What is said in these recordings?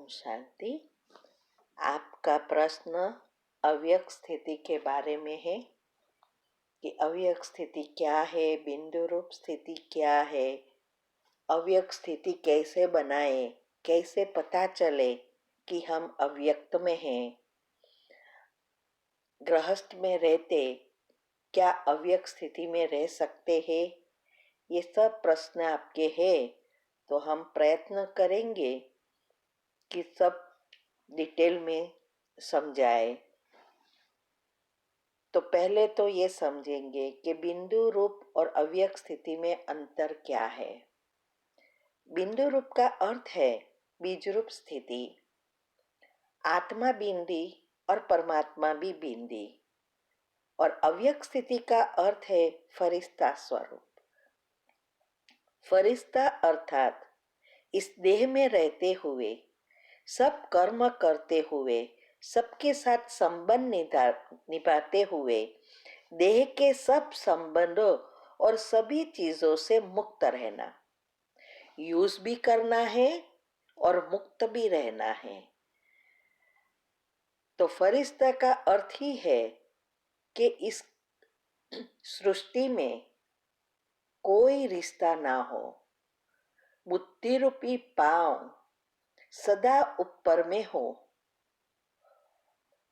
ओम शांति। आपका प्रश्न अव्यक्त स्थिति के बारे में है कि अव्यक्त स्थिति क्या है, बिंदु रूप स्थिति क्या है, अव्यक्त स्थिति कैसे बनाए, कैसे पता चले कि हम अव्यक्त में हैं। गृहस्थ में रहते क्या अव्यक्त स्थिति में रह सकते हैं? ये सब प्रश्न आपके हैं, तो हम प्रयत्न करेंगे कि सब डिटेल में समझाए। तो पहले तो ये समझेंगे कि बिंदु रूप और अव्यक्त स्थिति में अंतर क्या है। बिंदु रूप का अर्थ है बीज रूप स्थिति, आत्मा बिंदी और परमात्मा भी बिंदी, और अव्यक्त स्थिति का अर्थ है फरिश्ता स्वरूप। फरिश्ता अर्थात इस देह में रहते हुए, सब कर्म करते हुए, सबके साथ संबंध निभाते हुए, देह के सब संबंधों और सभी चीजों से मुक्त रहना, यूज भी करना है और मुक्त भी रहना है। तो फरिश्ता का अर्थ ही है कि इस सृष्टि में कोई रिश्ता ना हो, बुद्धि रूपी पांव सदा ऊपर में हो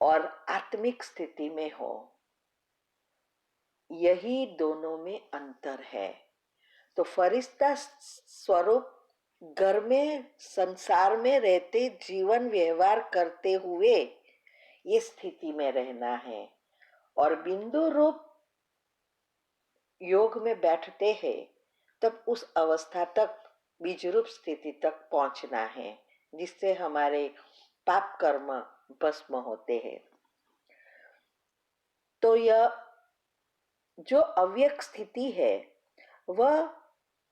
और आत्मिक स्थिति में हो। यही दोनों में अंतर है। तो फरिश्ता स्वरूप घर में, संसार में रहते, जीवन व्यवहार करते हुए ये स्थिति में रहना है, और बिंदु रूप योग में बैठते हैं तब उस अवस्था तक, बीज रूप स्थिति तक पहुंचना है, जिससे हमारे पाप कर्म भस्म होते हैं। तो यह जो अव्यक्त स्थिति है वह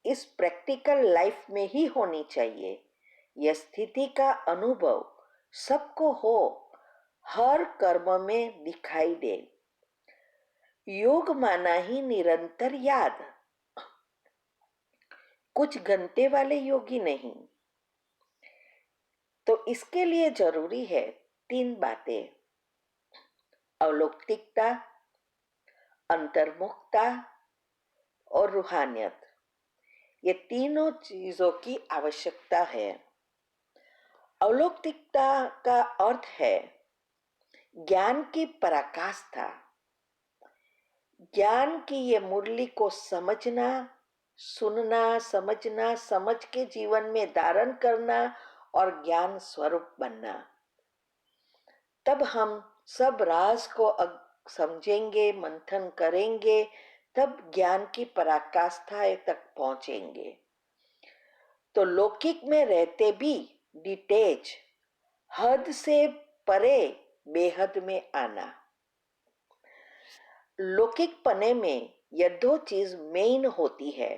इस प्रैक्टिकल लाइफ में ही होनी चाहिए। यह स्थिति का अनुभव सबको हो, हर कर्म में दिखाई दे। योग माना ही निरंतर याद, कुछ घंटे वाले योगी नहीं। तो इसके लिए जरूरी है 3 बातें: अवलौकिकता, अंतर्मुखता और रूहानियत। ये तीनों चीजों की आवश्यकता है। अवलौकिकता का अर्थ है ज्ञान की पराकाष्ठा, ज्ञान की ये मुरली को समझना, सुनना, समझना, समझ के जीवन में धारण करना और ज्ञान स्वरूप बनना। तब हम सब राज को समझेंगे, मंथन करेंगे, तब ज्ञान की पराकाष्ठा तक पहुंचेंगे। तो लौकिक में रहते भी डिटेच, हद से परे बेहद में आना। लौकिक पने में यह 2 चीज मेन होती है,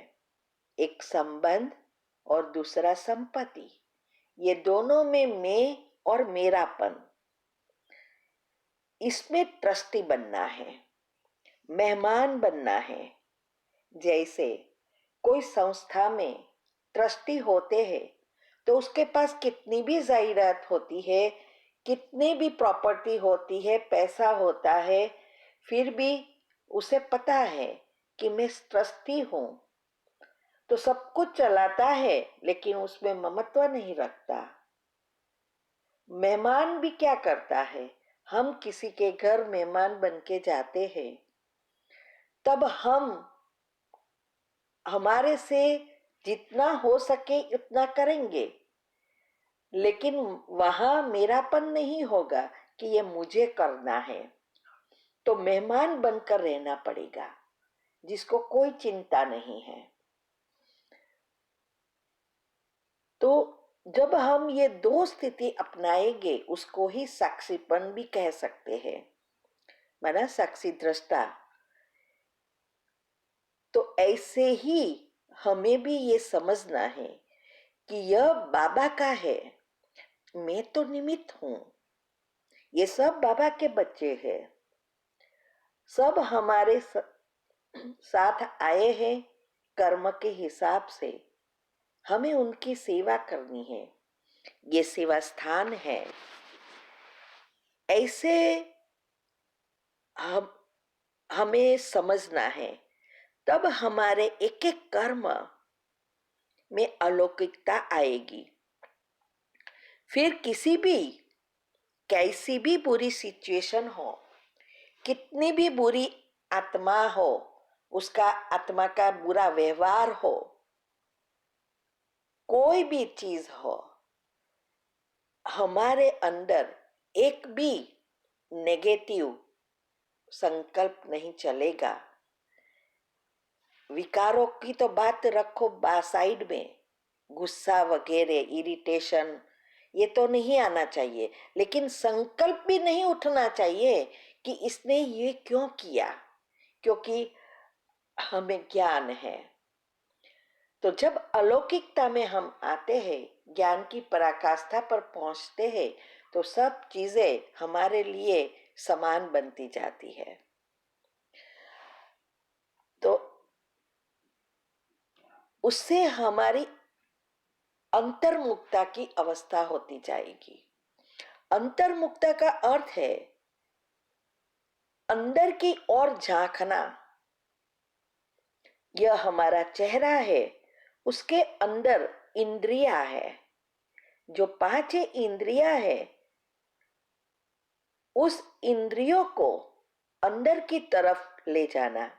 एक संबंध और दूसरा संपत्ति। ये दोनों में मैं और मेरापन, इसमें ट्रस्टी बनना है, मेहमान बनना है। जैसे कोई संस्था में ट्रस्टी होते हैं तो उसके पास कितनी भी जायदाद होती है, कितनी भी प्रॉपर्टी होती है, पैसा होता है, फिर भी उसे पता है कि मैं ट्रस्टी हूं, तो सब कुछ चलाता है लेकिन उसमें ममत्व नहीं रखता। मेहमान भी क्या करता है, हम किसी के घर मेहमान बन के जाते हैं, तब हम हमारे से जितना हो सके उतना करेंगे, लेकिन वहां मेरापन नहीं होगा कि ये मुझे करना है। तो मेहमान बनकर रहना पड़ेगा, जिसको कोई चिंता नहीं है। तो जब हम ये 2 स्थिति अपनाएंगे, उसको ही साक्षीपन भी कह सकते हैं, माना साक्षी दृष्टा। तो ऐसे ही हमें भी ये समझना है कि यह बाबा का है, मैं तो निमित्त हूं। ये सब बाबा के बच्चे हैं, सब हमारे साथ आए हैं कर्म के हिसाब से, हमें उनकी सेवा करनी है। ये सेवा स्थान है। ऐसे हम हमें समझना है, तब हमारे एक एक कर्म में अलौकिकता आएगी। फिर किसी भी कैसी भी बुरी सिचुएशन हो, कितनी भी बुरी आत्मा हो, उसका आत्मा का बुरा व्यवहार हो, कोई भी चीज हो, हमारे अंदर एक भी नेगेटिव संकल्प नहीं चलेगा। विकारों की तो बात रखो साइड में, गुस्सा वगैरह, इरिटेशन, ये तो नहीं आना चाहिए, लेकिन संकल्प भी नहीं उठना चाहिए कि इसने ये क्यों किया, क्योंकि हमें ज्ञान है। तो जब अलौकिकता में हम आते हैं, ज्ञान की पराकाष्ठा पर पहुंचते हैं, तो सब चीजें हमारे लिए समान बनती जाती है। तो उससे हमारी अंतर्मुक्ता की अवस्था होती जाएगी। अंतर्मुक्ता का अर्थ है अंदर की ओर झांकना। यह हमारा चेहरा है, उसके अंदर इंद्रिया है, जो पांच इंद्रिया है, उस इंद्रियों को अंदर की तरफ ले जाना,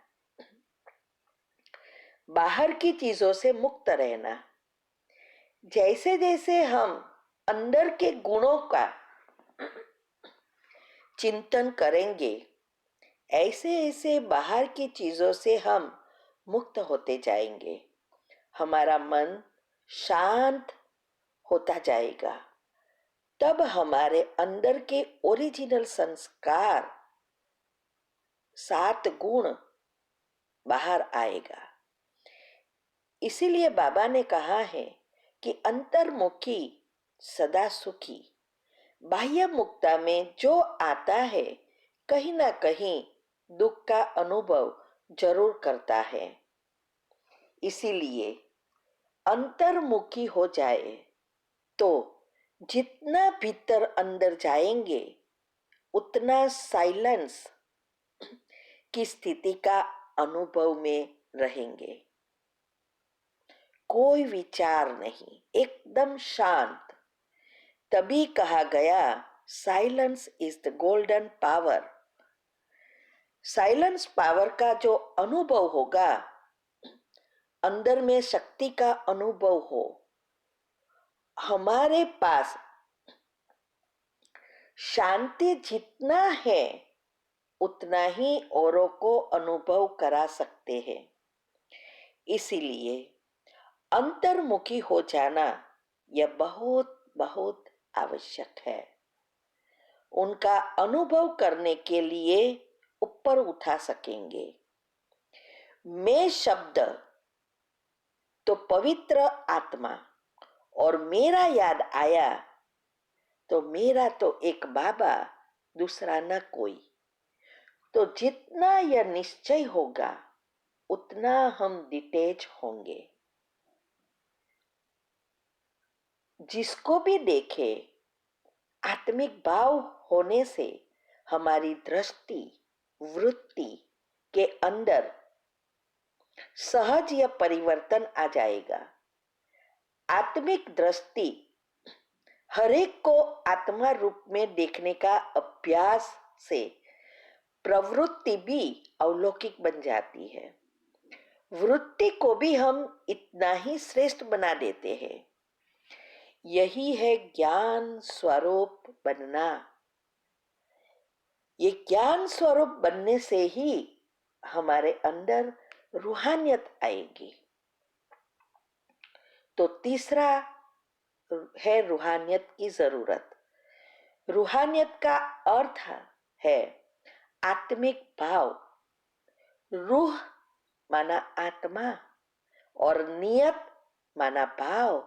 बाहर की चीजों से मुक्त रहना। जैसे जैसे हम अंदर के गुणों का चिंतन करेंगे, ऐसे ऐसे बाहर की चीजों से हम मुक्त होते जाएंगे। हमारा मन शांत होता जाएगा। तब हमारे अंदर के ओरिजिनल संस्कार, 7 गुण बाहर आएगा। इसीलिए बाबा ने कहा है कि अंतर्मुखी सदा सुखी। बाह्य मुक्ता में जो आता है, कहीं ना कहीं दुख का अनुभव जरूर करता है। इसीलिए अंतर्मुखी हो जाए तो जितना भीतर अंदर जाएंगे, उतना साइलेंस की स्थिति का अनुभव में रहेंगे। कोई विचार नहीं, एकदम शांत। तभी कहा गया silence is the golden power. Silence power का जो अनुभव होगा, अंदर में शक्ति का अनुभव हो, हमारे पास शांति जितना है उतना ही औरों को अनुभव करा सकते हैं। इसीलिए अंतर्मुखी हो जाना यह बहुत बहुत आवश्यक है। उनका अनुभव करने के लिए ऊपर उठा सकेंगे। मैं शब्द तो पवित्र आत्मा, और मेरा याद आया तो मेरा तो एक बाबा, दूसरा न कोई। तो जितना यह निश्चय होगा, उतना हम डिटेच होंगे। जिसको भी देखे, आत्मिक भाव होने से हमारी दृष्टि, वृत्ति के अंदर सहज यह परिवर्तन आ जाएगा। आत्मिक दृष्टि हरेक को आत्मा रूप में देखने का अभ्यास से प्रवृत्ति भी अलौकिक बन जाती है। वृत्ति को भी हम इतना ही श्रेष्ठ बना देते हैं। यही है ज्ञान स्वरूप बनना। ये ज्ञान स्वरूप बनने से ही हमारे अंदर रूहानियत आएगी। तो तीसरा है रूहानियत की जरूरत। रूहानियत का अर्थ है आत्मिक भाव। रूह माना आत्मा और नियत माना भाव।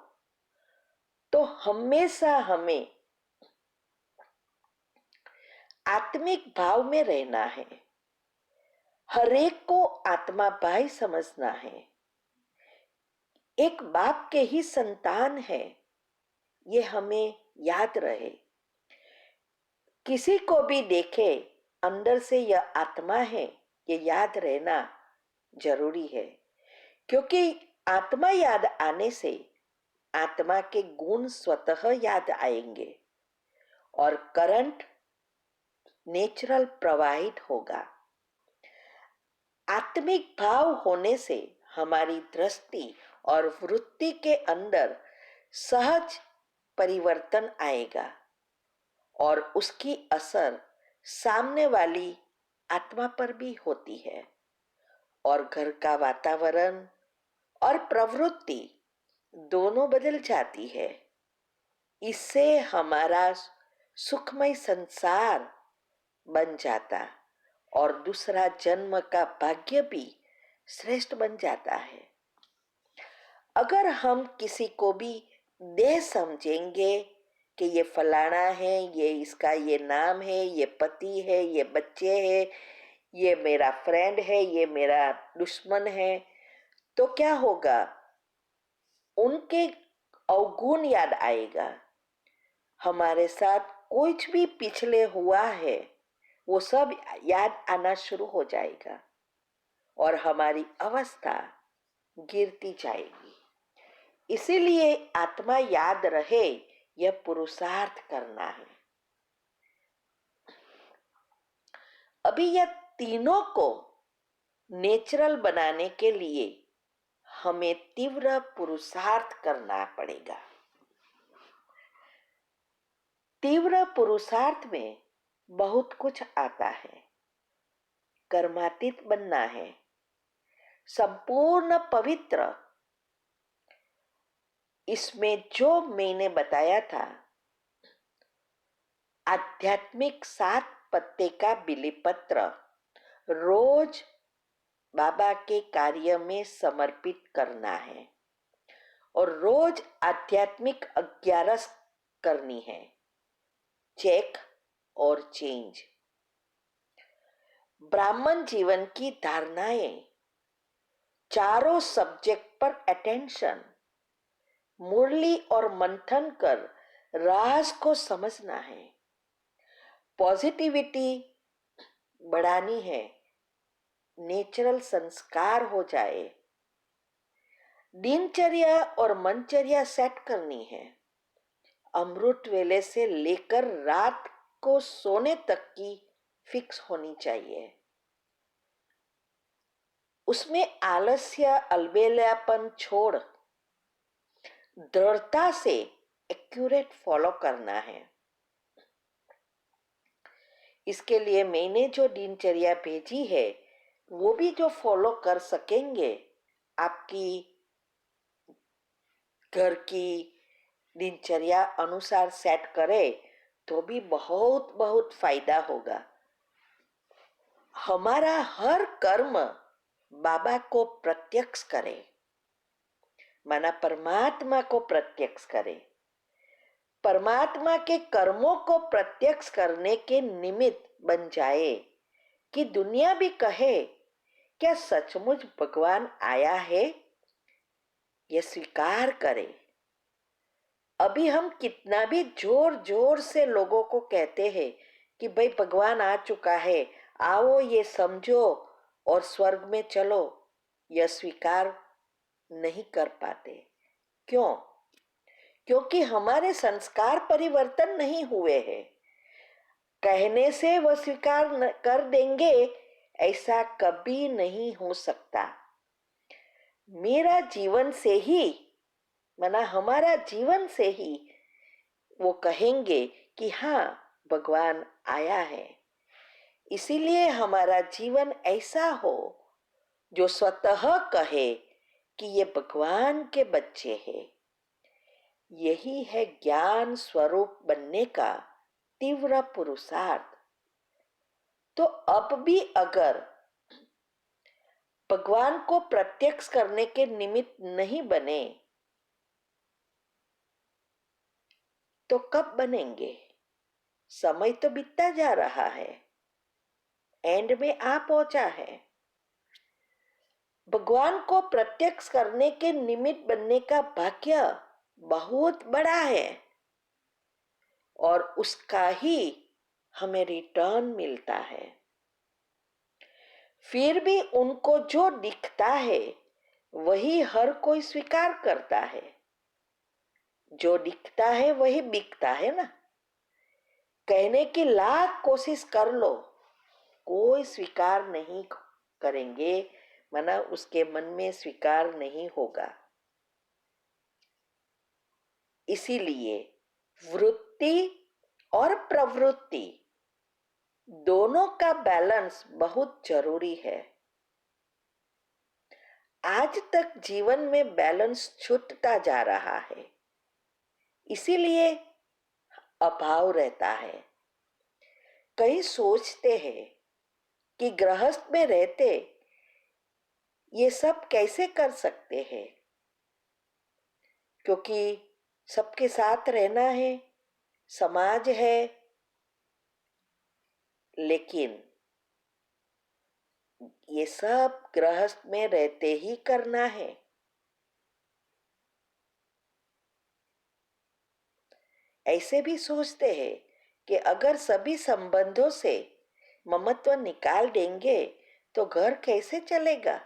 तो हमेशा हमें आत्मिक भाव में रहना है। हरेक को आत्मा भाई समझना है। एक बाप के ही संतान है, ये हमें याद रहे। किसी को भी देखे अंदर से यह आत्मा है, ये याद रहना जरूरी है। क्योंकि आत्मा याद आने से आत्मा के गुण स्वतः याद आएंगे और करंट नेचुरल प्रवाहित होगा। आत्मिक भाव होने से हमारी दृष्टि और वृत्ति के अंदर सहज परिवर्तन आएगा और उसकी असर सामने वाली आत्मा पर भी होती है और घर का वातावरण और प्रवृत्ति दोनों बदल जाती है। इससे हमारा सुखमय संसार बन जाता और दूसरा जन्म का भाग्य भी श्रेष्ठ बन जाता है। अगर हम किसी को भी देह समझेंगे कि ये फलाना है, ये इसका ये नाम है, ये पति है, ये बच्चे हैं, ये मेरा फ्रेंड है, ये मेरा दुश्मन है, तो क्या होगा? उनके अवगुण याद आएगा। हमारे साथ कुछ भी पिछले हुआ है वो सब याद आना शुरू हो जाएगा और हमारी अवस्था गिरती जाएगी। इसीलिए आत्मा याद रहे, यह पुरुषार्थ करना है। अभी यह तीनों को नेचुरल बनाने के लिए हमें तीव्र पुरुषार्थ करना पड़ेगा। तीव्र पुरुषार्थ में बहुत कुछ आता है। कर्मातीत बनना है, संपूर्ण पवित्र। इसमें जो मैंने बताया था, आध्यात्मिक 7 पत्ते का बिलीपत्र रोज बाबा के कार्य में समर्पित करना है और रोज आध्यात्मिक 11 करनी है, चेक और चेंज। ब्राह्मण जीवन की धारणाएं, चारों सब्जेक्ट पर अटेंशन, मुरली और मंथन कर राज को समझना है, पॉजिटिविटी बढ़ानी है, नेचुरल संस्कार हो जाए, दिनचर्या और मनचर्या सेट करनी है, अमृत वेले से लेकर रात को सोने तक की फिक्स होनी चाहिए। उसमें आलस्य अलबेलापन छोड़ दृढ़ता से एक्यूरेट फॉलो करना है। इसके लिए मैंने जो दिनचर्या भेजी है वो भी जो फॉलो कर सकेंगे, आपकी घर की दिनचर्या अनुसार सेट करे तो भी बहुत बहुत फायदा होगा। हमारा हर कर्म बाबा को प्रत्यक्ष करे, माना परमात्मा को प्रत्यक्ष करे। परमात्मा के कर्मों को प्रत्यक्ष करने के निमित्त बन जाए कि दुनिया भी कहे क्या सचमुच भगवान आया है, यह स्वीकार करे। अभी हम कितना भी जोर जोर से लोगों को कहते हैं कि भाई भगवान आ चुका है, आओ ये समझो और स्वर्ग में चलो, यह स्वीकार नहीं कर पाते। क्यों? क्योंकि हमारे संस्कार परिवर्तन नहीं हुए हैं। कहने से वह स्वीकार कर देंगे, ऐसा कभी नहीं हो सकता। मेरा जीवन से ही, माना हमारा जीवन से ही वो कहेंगे कि हाँ भगवान आया है। इसीलिए हमारा जीवन ऐसा हो जो स्वतः कहे कि ये भगवान के बच्चे हैं। यही है ज्ञान स्वरूप बनने का तीव्र पुरुषार्थ। तो अब भी अगर भगवान को प्रत्यक्ष करने के निमित्त नहीं बने तो कब बनेंगे? समय तो बीतता जा रहा है, एंड में आ पहुंचा है। भगवान को प्रत्यक्ष करने के निमित्त बनने का भाग्य बहुत बड़ा है। और उसका ही हमें रिटर्न मिलता है। फिर भी उनको जो दिखता है वही हर कोई स्वीकार करता है। जो दिखता है वही बिकता है ना। कहने की लाख कोशिश कर लो, कोई स्वीकार नहीं करेंगे, मना उसके मन में स्वीकार नहीं होगा। इसीलिए वृत्ति और प्रवृत्ति दोनों का बैलेंस बहुत जरूरी है। आज तक जीवन में बैलेंस छूटता जा रहा है, इसीलिए अभाव रहता है। कई सोचते हैं कि गृहस्थ में रहते ये सब कैसे कर सकते हैं, क्योंकि सबके साथ रहना है, समाज है। लेकिन ये सब गृहस्थ में रहते ही करना है। ऐसे भी सोचते हैं कि अगर सभी संबंधों से ममत्व निकाल देंगे तो घर कैसे चलेगा।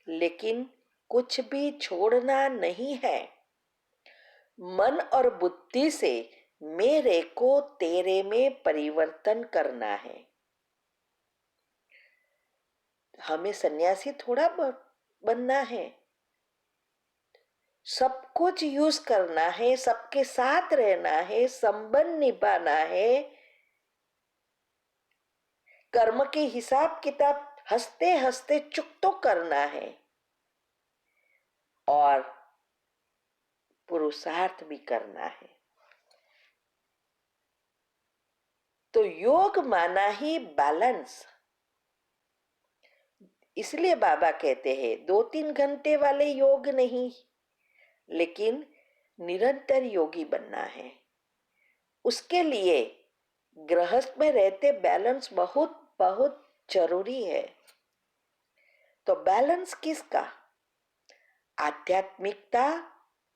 लेकिन कुछ भी छोड़ना नहीं है। मन और बुद्धि से मेरे को तेरे में परिवर्तन करना है। हमें सन्यासी थोड़ा बनना है। सब कुछ यूज करना है, सबके साथ रहना है, संबंध निभाना है, कर्म के हिसाब किताब हंसते हंसते चुक करना है और पुरुषार्थ भी करना है। तो योग माना ही बैलेंस। इसलिए बाबा कहते हैं 2-3 घंटे वाले योग नहीं, लेकिन निरंतर योगी बनना है। उसके लिए गृहस्थ में रहते बैलेंस बहुत बहुत जरूरी है। तो बैलेंस किसका? आध्यात्मिकता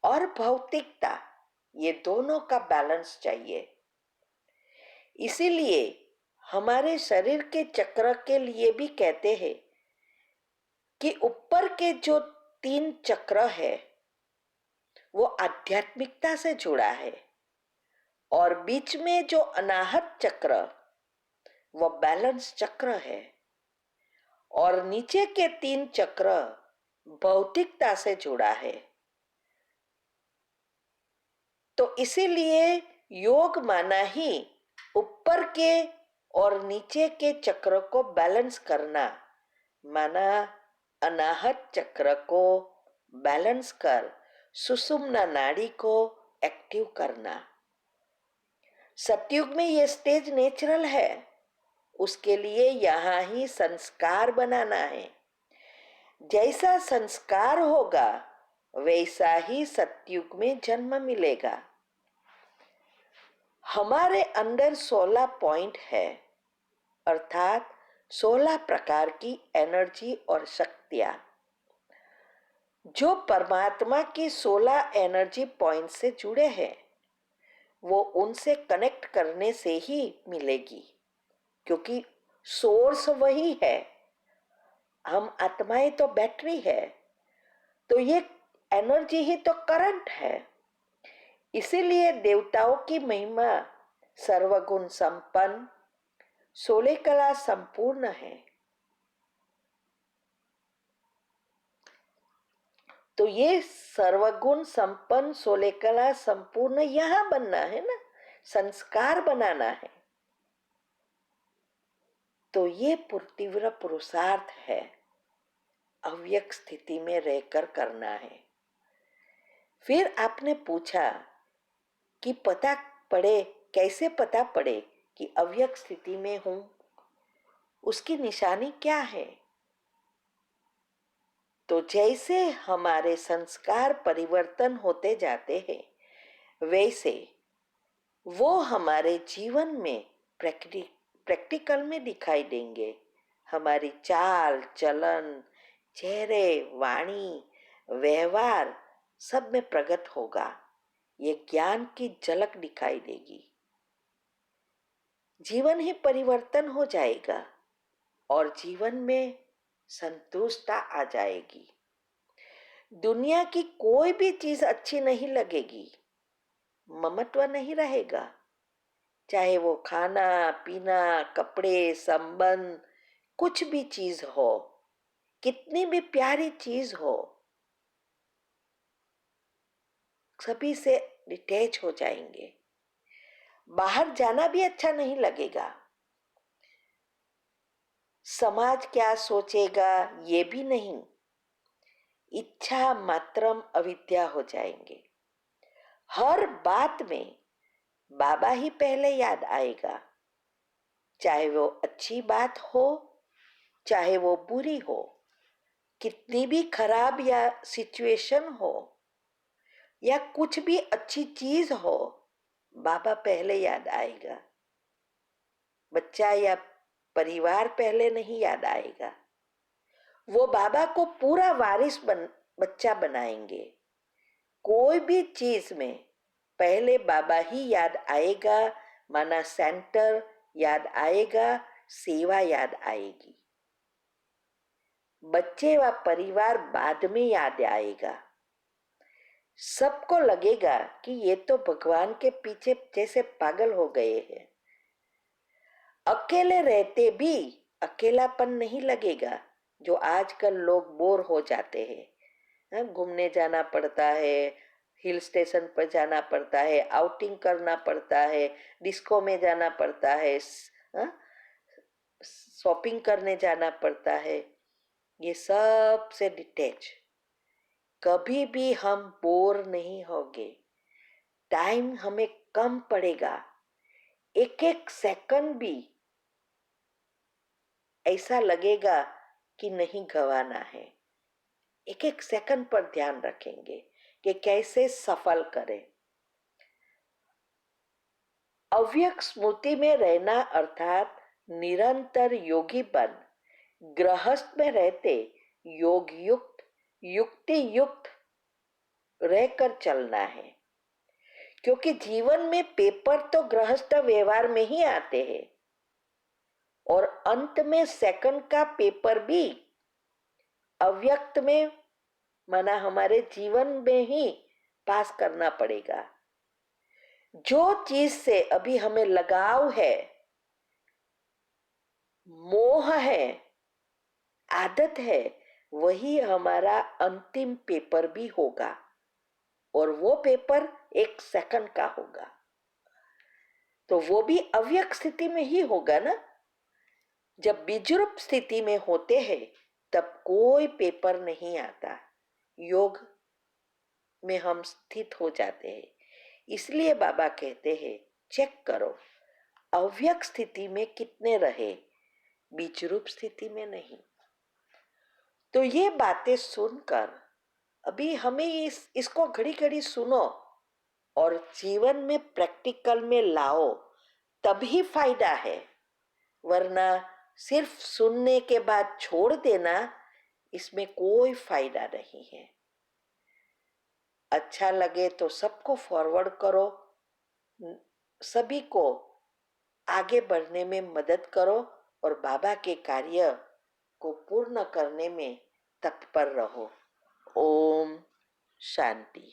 और भौतिकता, ये दोनों का बैलेंस चाहिए। इसीलिए हमारे शरीर के चक्र के लिए भी कहते हैं कि ऊपर के जो 3 चक्र है वो आध्यात्मिकता से जुड़ा है और बीच में जो अनाहत चक्र वो बैलेंस चक्र है और नीचे के 3 चक्र भौतिकता से जुड़ा है। तो इसीलिए योग माना ही ऊपर के और नीचे के चक्र को बैलेंस करना, माना अनाहत चक्र को बैलेंस कर सुषुम्ना नाड़ी को एक्टिव करना। सतयुग में ये स्टेज नेचुरल है, उसके लिए यहाँ ही संस्कार बनाना है। जैसा संस्कार होगा वैसा ही सतयुग में जन्म मिलेगा। हमारे अंदर 16 पॉइंट है, अर्थात 16 प्रकार की एनर्जी और शक्तियां जो परमात्मा की 16 एनर्जी पॉइंट से जुड़े हैं, वो उनसे कनेक्ट करने से ही मिलेगी, क्योंकि सोर्स वही है। हम आत्माएं तो बैटरी है, तो ये एनर्जी ही तो करंट है। इसीलिए देवताओं की महिमा सर्वगुण संपन्न 16 कला संपूर्ण है। तो ये सर्वगुण संपन्न 16 कला संपूर्ण यहां बनना है ना, संस्कार बनाना है। तो ये तीव्र पुरुषार्थ है, अव्यक्त स्थिति में रहकर करना है। फिर आपने पूछा कि पता पड़े, कैसे पता पड़े कि अव्यक्त स्थिति में हूं, उसकी निशानी क्या है? तो जैसे हमारे संस्कार परिवर्तन होते जाते हैं, वैसे वो हमारे जीवन में प्रैक्टिकल में दिखाई देंगे। हमारी चाल चलन, चेहरे, वाणी, व्यवहार सब में प्रकट होगा। ये ज्ञान की झलक दिखाई देगी। जीवन ही परिवर्तन हो जाएगा और जीवन में संतुष्टता आ जाएगी। दुनिया की कोई भी चीज अच्छी नहीं लगेगी, ममत्व नहीं रहेगा। चाहे वो खाना पीना, कपड़े, संबंध, कुछ भी चीज हो, कितनी भी प्यारी चीज हो, सभी से डिटैच हो जाएंगे। बाहर जाना भी अच्छा नहीं लगेगा। समाज क्या सोचेगा ये भी नहीं, इच्छा मात्रम अविद्या हो जाएंगे। हर बात में बाबा ही पहले याद आएगा, चाहे वो अच्छी बात हो चाहे वो बुरी हो, कितनी भी खराब या सिचुएशन हो या कुछ भी अच्छी चीज हो, बाबा पहले याद आएगा। बच्चा या परिवार पहले नहीं याद आएगा। वो बाबा को पूरा वारिस बच्चा बनाएंगे। कोई भी चीज में पहले बाबा ही याद आएगा, माना सेंटर याद आएगा, सेवा याद आएगी। बच्चे व परिवार बाद में याद आएगा। सबको लगेगा कि ये तो भगवान के पीछे जैसे पागल हो गए हैं। अकेले रहते भी अकेलापन नहीं लगेगा, जो आजकल लोग बोर हो जाते हैं। घूमने जाना पड़ता है, हिल स्टेशन पर जाना पड़ता है, आउटिंग करना पड़ता है, डिस्को में जाना पड़ता है, शॉपिंग करने जाना पड़ता है। ये सब से डिटैच, कभी भी हम बोर नहीं होंगे। टाइम हमें कम पड़ेगा, एक एक सेकंड भी ऐसा लगेगा कि नहीं गंवाना है। एक एक सेकंड पर ध्यान रखेंगे कि कैसे सफल करें। अव्यक्त स्मृति में रहना अर्थात निरंतर योगी बन गृहस्थ में रहते योग युक्त युक्ति युक्त रहकर चलना है। क्योंकि जीवन में पेपर तो गृहस्थ व्यवहार में ही आते हैं और अंत में सेकंड का पेपर भी अव्यक्त में, माना हमारे जीवन में ही पास करना पड़ेगा। जो चीज से अभी हमें लगाव है, मोह है, आदत है, वही हमारा अंतिम पेपर भी होगा और वो पेपर एक सेकंड का होगा। तो वो भी अव्यक्त स्थिति में ही होगा ना। जब बीजरूप स्थिति में होते हैं तब कोई पेपर नहीं आता, योग में हम स्थित हो जाते हैं। इसलिए बाबा कहते हैं चेक करो अव्यक्त स्थिति में कितने रहे, बीजरूप स्थिति में नहीं। तो ये बातें सुनकर अभी हमें इसको घड़ी घड़ी सुनो और जीवन में प्रैक्टिकल में लाओ, तभी फायदा है। वरना सिर्फ सुनने के बाद छोड़ देना, इसमें कोई फायदा नहीं है। अच्छा लगे तो सबको फॉरवर्ड करो, सभी को आगे बढ़ने में मदद करो और बाबा के कार्य को पूर्ण करने में तत्पर रहो। ओम शांति।